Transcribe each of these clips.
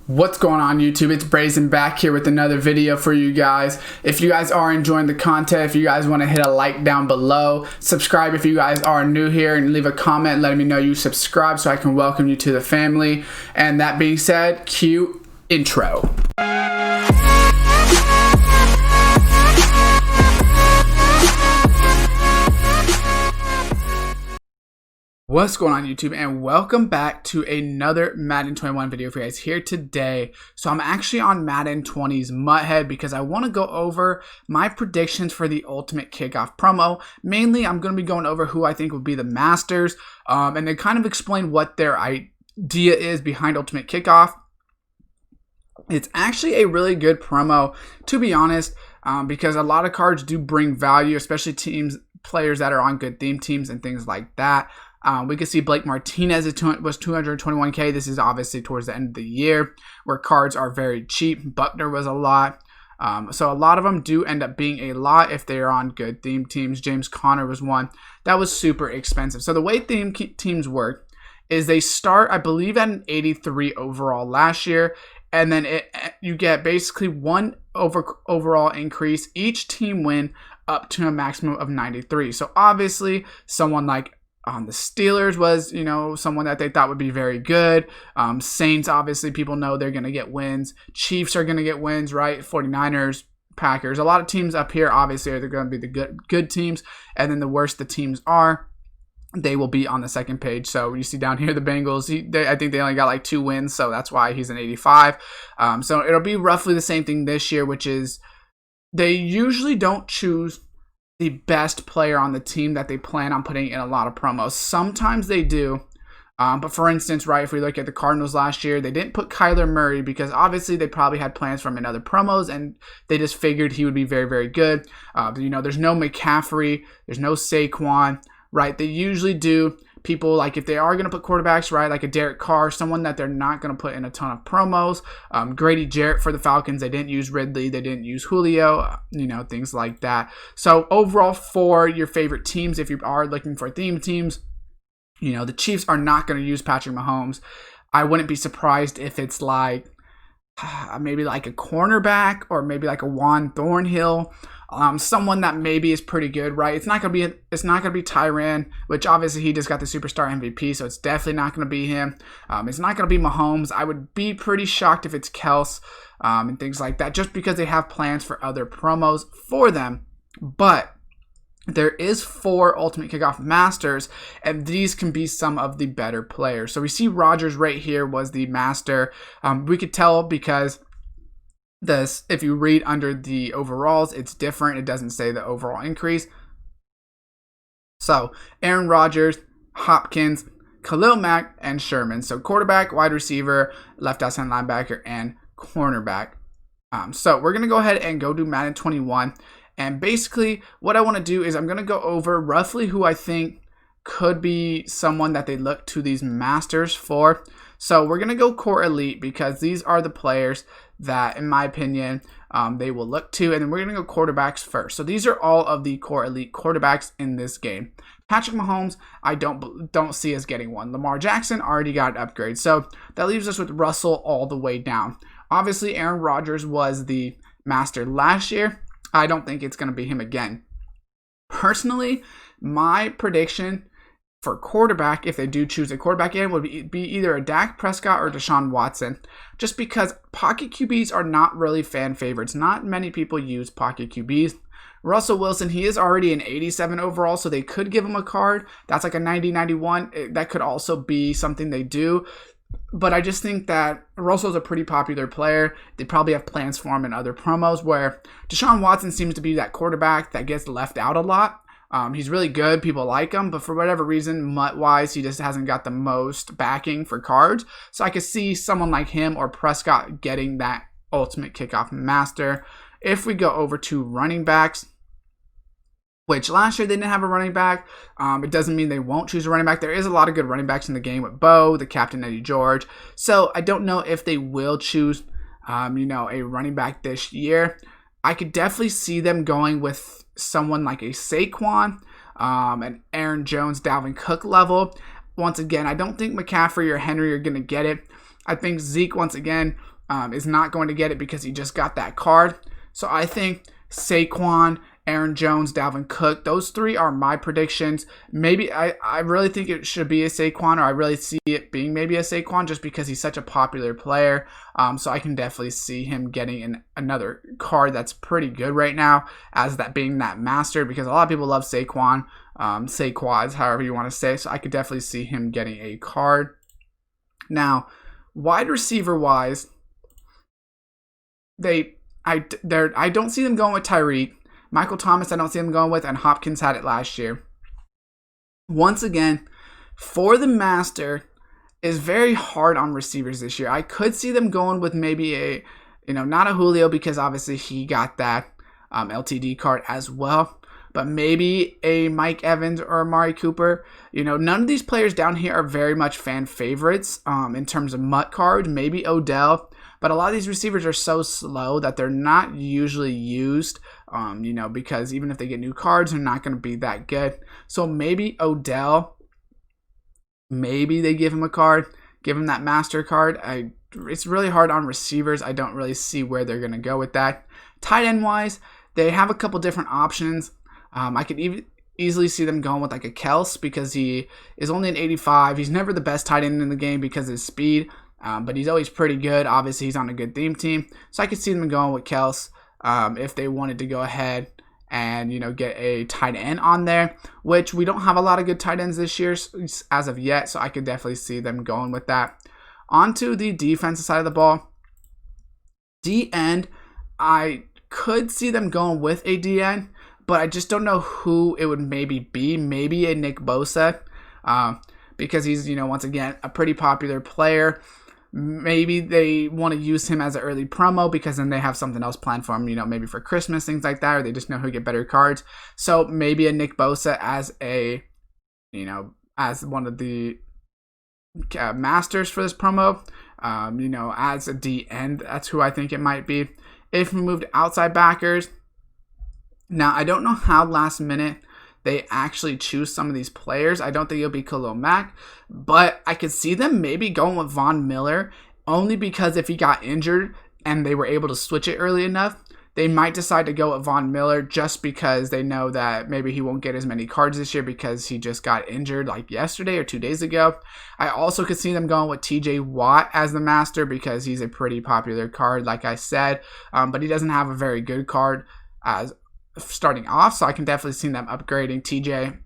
What's going on YouTube? It's Brazen back here with another video for you guys. If you guys are enjoying the content, if you guys want to hit a like down below, subscribe if you guys are new here, and leave a comment letting me know you subscribe so I can welcome you to the family. And that being said, cue intro. What's going on YouTube, and welcome back to another Madden 21 video for you guys here today. So I'm actually on Madden 20's Mutthead because I want to go over my predictions for the Ultimate Kickoff promo. Mainly I'm going to be going over who I think will be the masters, and then kind of explain what their idea is behind Ultimate Kickoff. It's actually a really good promo, to be honest, because a lot of cards do bring value, especially players that are on good theme teams and things like that. We can see Blake Martinez was 221k. This is obviously towards the end of the year where cards are very cheap. Buckner was a lot. So a lot of them do end up being a lot if they are on good theme teams. James Conner was one that was super expensive. So the way theme teams work is they start, I believe, at an 83 overall last year, and then you get basically one overall increase. Each team win up to a maximum of 93. So obviously someone like the Steelers was, someone that they thought would be very good. Saints, obviously, people know they're going to get wins. Chiefs are going to get wins, right? 49ers, Packers. A lot of teams up here, obviously, are going to be the good teams. And then the worse the teams are, they will be on the second page. So you see down here, the Bengals, I think they only got like 2 wins. So that's why he's an 85. So it'll be roughly the same thing this year, which is they usually don't choose the best player on the team that they plan on putting in a lot of promos. Sometimes they do. But for instance, right, if we look at the Cardinals last year, they didn't put Kyler Murray because obviously they probably had plans for him in other promos and they just figured he would be very, very good. There's no McCaffrey, there's no Saquon, right? They usually do people like if they are going to put quarterbacks, right, like a Derek Carr, someone that they're not going to put in a ton of promos. Grady Jarrett for the Falcons, they didn't use Ridley, they didn't use Julio, things like that. So overall, for your favorite teams, if you are looking for theme teams, the Chiefs are not going to use Patrick Mahomes. I wouldn't be surprised if it's like maybe like a cornerback or maybe like a Juan Thornhill. Someone that maybe is pretty good, right? It's not gonna be Tyrann, which obviously he just got the Superstar MVP, so it's definitely not gonna be him. It's not gonna be Mahomes. I would be pretty shocked if it's Kels and things like that, just because they have plans for other promos for them. But there is 4 Ultimate Kickoff Masters, and these can be some of the better players. So we see Rodgers right here was the master. We could tell because if you read under the overalls, it's different. It doesn't say the overall increase. So Aaron Rodgers, Hopkins, Khalil Mack, and Sherman. So quarterback, wide receiver, left outside linebacker, and cornerback. So we're going to go ahead and go do Madden 21. And basically what I want to do is I'm going to go over roughly who I think could be someone that they look to these masters for. So we're going to go core elite because these are the players that, in my opinion, they will look to. And then we're going to go quarterbacks first. So these are all of the core elite quarterbacks in this game. Patrick Mahomes, I don't see us getting one. Lamar Jackson already got an upgrade. So that leaves us with Russell all the way down. Obviously, Aaron Rodgers was the master last year. I don't think it's going to be him again. Personally, my prediction for quarterback, if they do choose a quarterback in, would be either a Dak Prescott or Deshaun Watson, just because pocket QBs are not really fan favorites. Not many people use pocket QBs. Russell Wilson, he is already an 87 overall, so they could give him a card. That's like a 90-91. That could also be something they do. But I just think that Russell's a pretty popular player. They probably have plans for him in other promos, where Deshaun Watson seems to be that quarterback that gets left out a lot. He's really good. People like him, but for whatever reason, MUT-wise, he just hasn't got the most backing for cards. So I could see someone like him or Prescott getting that Ultimate Kickoff Master. If we go over to running backs, which last year they didn't have a running back. It doesn't mean they won't choose a running back. There is a lot of good running backs in the game with Bo, the captain Eddie George. So I don't know if they will choose, a running back this year. I could definitely see them going with someone like a Saquon, an Aaron Jones, Dalvin Cook level. Once again, I don't think McCaffrey or Henry are going to get it. I think Zeke, once again, is not going to get it because he just got that card. So I think Saquon, Aaron Jones, Dalvin Cook, those three are my predictions. Maybe I really think it should be a Saquon, or I really see it being maybe a Saquon just because he's such a popular player. So I can definitely see him getting another card that's pretty good right now, as that being that master, because a lot of people love Saquon, Saquads, however you want to say. So I could definitely see him getting a card. Now, wide receiver wise, I don't see them going with Tyreek. Michael Thomas, I don't see them going with, and Hopkins had it last year. Once again, for the master, is very hard on receivers this year. I could see them going with maybe not a Julio, because obviously he got that LTD card as well, but maybe a Mike Evans or Amari Cooper. None of these players down here are very much fan favorites in terms of MUT cards. Maybe Odell. But a lot of these receivers are so slow that they're not usually used, because even if they get new cards, they're not going to be that good. So maybe Odell, maybe they give him a card, give him that master card. It's really hard on receivers. I don't really see where they're going to go with that. Tight end wise, they have a couple different options. I could easily see them going with like a Kels, because he is only an 85. He's never the best tight end in the game because of his speed. But he's always pretty good. Obviously, he's on a good theme team. So I could see them going with Kels if they wanted to go ahead and, get a tight end on there, which we don't have a lot of good tight ends this year as of yet. So I could definitely see them going with that. On to the defensive side of the ball. D-end, I could see them going with a D-end, but I just don't know who it would maybe be. Maybe a Nick Bosa, because he's, once again, a pretty popular player. Maybe they want to use him as an early promo, because then they have something else planned for him, maybe for Christmas, things like that, or they just know who get better cards. So maybe a Nick Bosa as as one of the masters for this promo, as a D end. That's who I think it might be. If we moved outside backers, now I don't know how last minute they actually choose some of these players. I don't think it'll be Khalil Mack, but I could see them maybe going with Von Miller, only because if he got injured and they were able to switch it early enough, they might decide to go with Von Miller, just because they know that maybe he won't get as many cards this year because he just got injured like yesterday or 2 days ago. I also could see them going with TJ Watt as the master, because he's a pretty popular card, like I said, but he doesn't have a very good card as starting off, so I can definitely see them upgrading TJ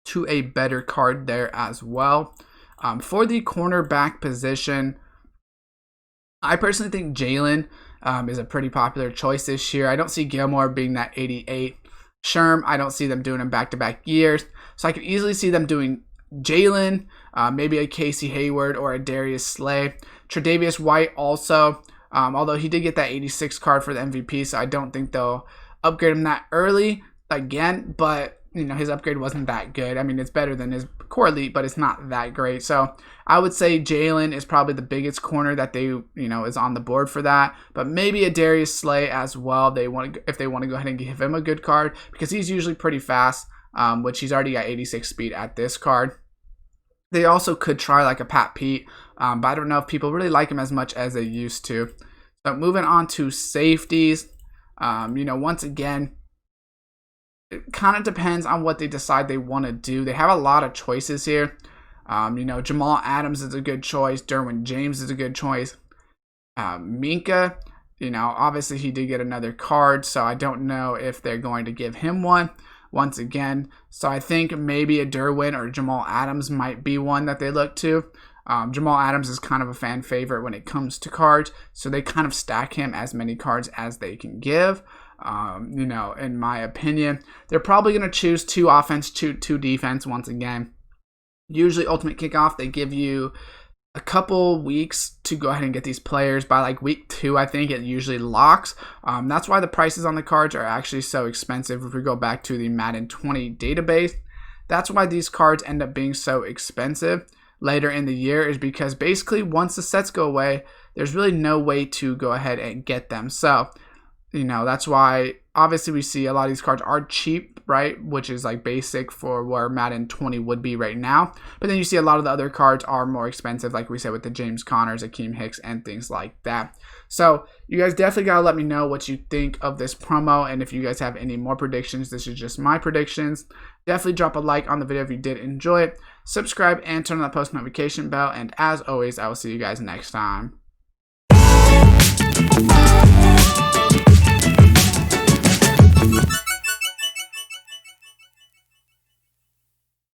to a better card there as well. For the cornerback position, I personally think Jalen is a pretty popular choice this year. I don't see Gilmore being that 88. Sherm, I don't see them doing him back-to-back years, so I could easily see them doing Jalen, maybe a Casey Hayward or a Darius Slay. Tre'Davious White also, although he did get that 86 card for the MVP, so I don't think they'll upgrade him that early again, but his upgrade wasn't that good. I mean, it's better than his core elite, but it's not that great. So I would say Jalen is probably the biggest corner that they is on the board for that, but maybe a Darius Slay as well. If they want to go ahead and give him a good card, because he's usually pretty fast, which he's already got 86 speed at this card. They also could try like a Pat Pete, but I don't know if people really like him as much as they used to. So moving on to safeties. Once again, it kind of depends on what they decide they want to do. They have a lot of choices here. Jamal Adams is a good choice. Derwin James is a good choice. Minka, obviously he did get another card, so I don't know if they're going to give him one once again. So I think maybe a Derwin or Jamal Adams might be one that they look to. Jamal Adams is kind of a fan favorite when it comes to cards, so they kind of stack him as many cards as they can give. In my opinion, they're probably going to choose 2 offense, 2 defense once again. Usually Ultimate Kickoff, they give you a couple weeks to go ahead and get these players. By like week 2, I think it usually locks. That's why the prices on the cards are actually so expensive. If we go back to the Madden 20 database, that's why these cards end up being so expensive later in the year, is because basically once the sets go away, there's really no way to go ahead and get them. So You know, that's why obviously we see a lot of these cards are cheap, right? Which is like basic for where Madden 20 would be right now. But then you see a lot of the other cards are more expensive, like we said with the James Connors, Akeem Hicks, and things like that. So you guys definitely got to let me know what you think of this promo. And if you guys have any more predictions, this is just my predictions. Definitely drop a like on the video if you did enjoy it. Subscribe and turn on the post notification bell. And as always, I will see you guys next time.